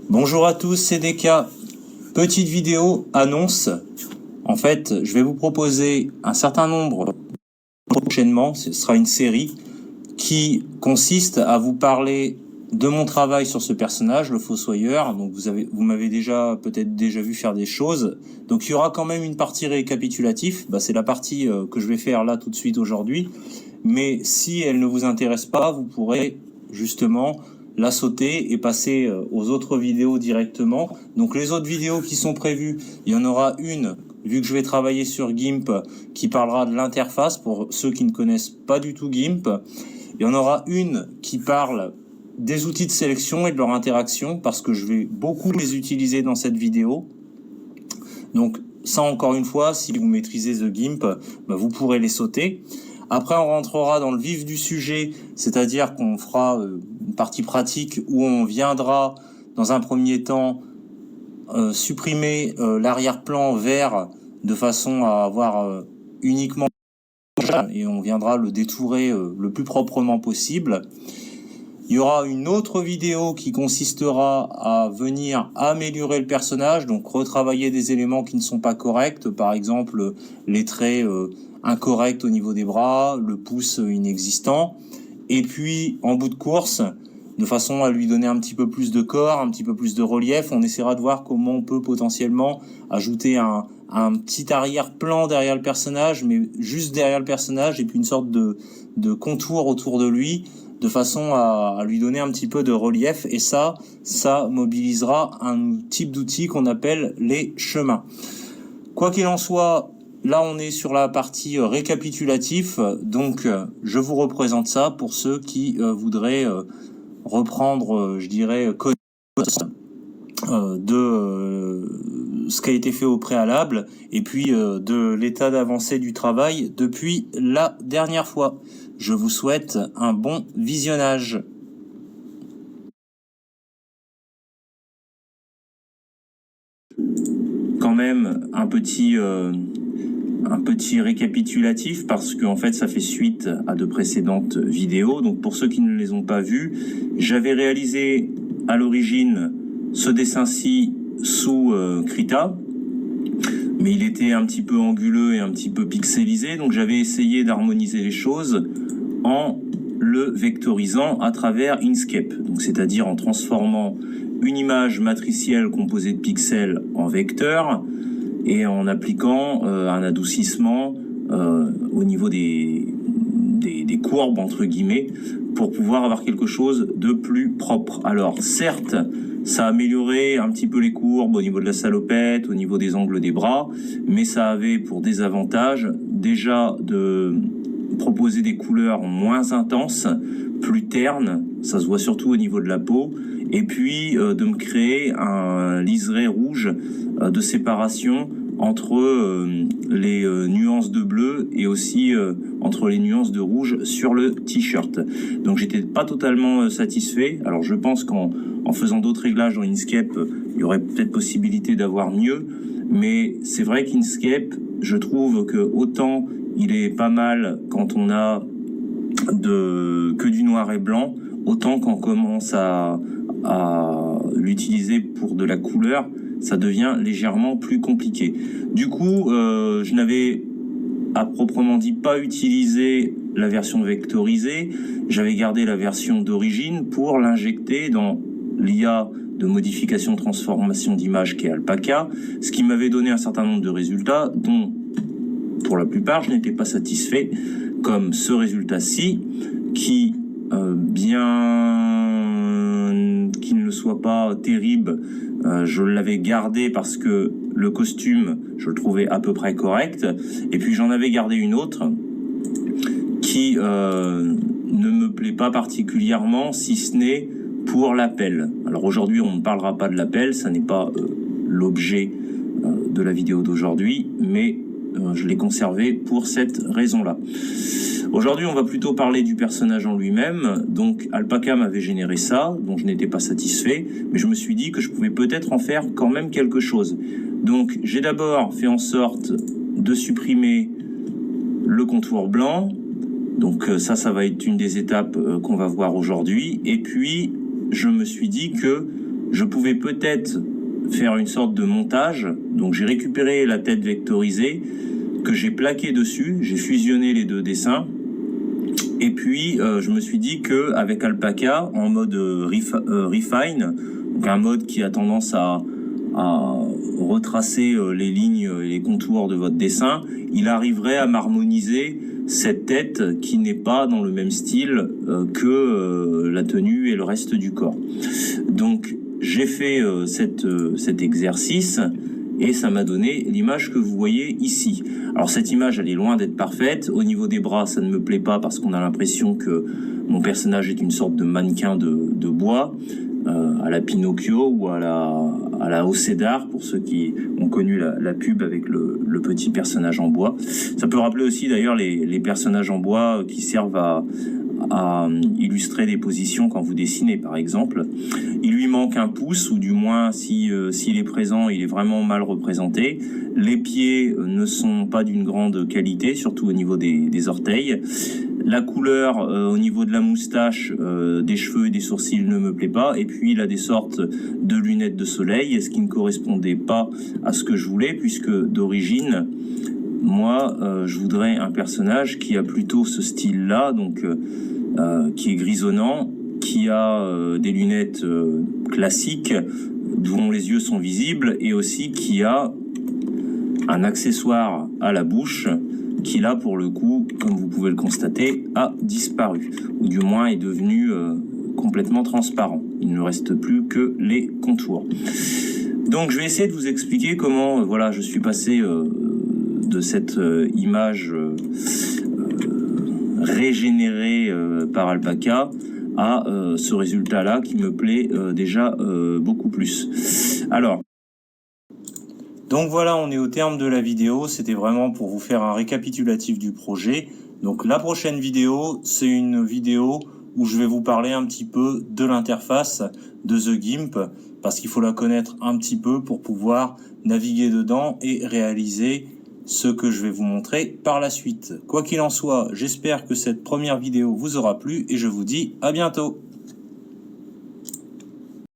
Bonjour à tous, c'est DK. Petite vidéo annonce. En fait, je vais vous proposer un certain nombre prochainement. Ce sera une série qui consiste à vous parler de mon travail sur ce personnage, le Fossoyeur. Donc vous m'avez peut-être déjà vu faire des choses. Donc il y aura quand même une partie récapitulative. C'est la partie que je vais faire là tout de suite aujourd'hui. Mais si elle ne vous intéresse pas, vous pourrez justement la sauter et passer aux autres vidéos directement. Donc les autres vidéos qui sont prévues, il y en aura une, vu que je vais travailler sur GIMP, qui parlera de l'interface pour ceux qui ne connaissent pas du tout GIMP. Il y en aura une qui parle des outils de sélection et de leur interaction, parce que je vais beaucoup les utiliser dans cette vidéo. Donc ça, encore une fois, si vous maîtrisez The GIMP, vous pourrez les sauter. Après, on rentrera dans le vif du sujet, c'est-à-dire qu'on fera une partie pratique où on viendra, dans un premier temps, supprimer l'arrière-plan vert de façon à avoir uniquement, et on viendra le détourer le plus proprement possible. Il y aura une autre vidéo qui consistera à venir améliorer le personnage, donc retravailler des éléments qui ne sont pas corrects, par exemple les traits incorrects au niveau des bras, le pouce inexistant, et puis en bout de course, de façon à lui donner un petit peu plus de corps, un petit peu plus de relief, on essaiera de voir comment on peut potentiellement ajouter un petit arrière-plan derrière le personnage, mais juste derrière le personnage, et puis une sorte de contour autour de lui, de façon à lui donner un petit peu de relief, et ça mobilisera un type d'outil qu'on appelle les chemins. Quoi qu'il en soit, là on est sur la partie récapitulatif, donc je vous représente ça pour ceux qui voudraient reprendre, je dirais, code de ce qui a été fait au préalable, et puis de l'état d'avancée du travail depuis la dernière fois. Je vous souhaite un bon visionnage. Quand même un petit récapitulatif, parce que en fait ça fait suite à de précédentes vidéos. Donc pour ceux qui ne les ont pas vues, j'avais réalisé à l'origine ce dessin-ci sous Krita, mais il était un petit peu anguleux et un petit peu pixelisé, donc j'avais essayé d'harmoniser les choses en le vectorisant à travers Inkscape, donc c'est-à-dire en transformant une image matricielle composée de pixels en vecteurs et en appliquant un adoucissement au niveau des courbes, entre guillemets, pour pouvoir avoir quelque chose de plus propre. Alors certes, ça a amélioré un petit peu les courbes au niveau de la salopette, au niveau des angles des bras, mais ça avait pour désavantage déjà de proposer des couleurs moins intenses, plus ternes, ça se voit surtout au niveau de la peau, et puis de me créer un liseré rouge de séparation entre les nuances de bleu et aussi entre les nuances de rouge sur le t-shirt. Donc j'étais pas totalement satisfait. Alors je pense qu'en faisant d'autres réglages dans Inkscape, il y aurait peut-être possibilité d'avoir mieux, mais c'est vrai qu'Inkscape, je trouve que autant il est pas mal quand on a que du noir et blanc, autant quand on commence à l'utiliser pour de la couleur, ça devient légèrement plus compliqué. Du coup, je n'avais à proprement dit pas utilisé la version vectorisée, j'avais gardé la version d'origine pour l'injecter dans l'IA de modification transformation d'image qui est Alpaca, ce qui m'avait donné un certain nombre de résultats dont pour la plupart je n'étais pas satisfait, comme ce résultat-ci qui, bien qu'il ne soit pas terrible, je l'avais gardé parce que le costume, je le trouvais à peu près correct, et puis j'en avais gardé une autre qui ne me plaît pas particulièrement, si ce n'est pour l'appel. Alors aujourd'hui, on ne parlera pas de l'appel, ça n'est pas l'objet de la vidéo d'aujourd'hui, mais je l'ai conservé pour cette raison-là. Aujourd'hui, on va plutôt parler du personnage en lui-même. Donc, Alpaca m'avait généré ça, dont je n'étais pas satisfait, mais je me suis dit que je pouvais peut-être en faire quand même quelque chose. Donc, j'ai d'abord fait en sorte de supprimer le contour blanc. Donc, ça va être une des étapes qu'on va voir aujourd'hui. Et puis, je me suis dit que je pouvais peut-être faire une sorte de montage. Donc j'ai récupéré la tête vectorisée que j'ai plaqué dessus, j'ai fusionné les deux dessins. Et puis je me suis dit que avec Alpaca, en mode refine, donc un mode qui a tendance à retracer les lignes et les contours de votre dessin, il arriverait à m'harmoniser cette tête qui n'est pas dans le même style que la tenue et le reste du corps. Donc j'ai fait cet exercice et ça m'a donné l'image que vous voyez ici. Alors cette image, elle est loin d'être parfaite. Au niveau des bras, ça ne me plaît pas parce qu'on a l'impression que mon personnage est une sorte de mannequin de bois, à la Pinocchio ou à la Océdar, pour ceux qui ont connu la pub avec le petit personnage en bois. Ça peut rappeler aussi d'ailleurs les personnages en bois qui servent à illustrer des positions quand vous dessinez, par exemple. Il lui manque un pouce, ou du moins s'il est présent, il est vraiment mal représenté. Les pieds ne sont pas d'une grande qualité, surtout au niveau des orteils. La couleur au niveau de la moustache, des cheveux et des sourcils ne me plaît pas. Et puis il a des sortes de lunettes de soleil, ce qui ne correspondait pas à ce que je voulais, puisque d'origine, moi, je voudrais un personnage qui a plutôt ce style-là, donc qui est grisonnant, qui a des lunettes classiques, dont les yeux sont visibles, et aussi qui a un accessoire à la bouche, qui là, pour le coup, comme vous pouvez le constater, a disparu, ou du moins est devenu complètement transparent. Il ne reste plus que les contours. Donc je vais essayer de vous expliquer comment voilà, je suis passé de cette image régénérée par Alpaca à ce résultat-là qui me plaît déjà beaucoup plus. Alors, donc voilà, on est au terme de la vidéo. C'était vraiment pour vous faire un récapitulatif du projet. Donc la prochaine vidéo, c'est une vidéo où je vais vous parler un petit peu de l'interface de The GIMP, parce qu'il faut la connaître un petit peu pour pouvoir naviguer dedans et réaliser ce que je vais vous montrer par la suite. Quoi qu'il en soit, j'espère que cette première vidéo vous aura plu et je vous dis à bientôt.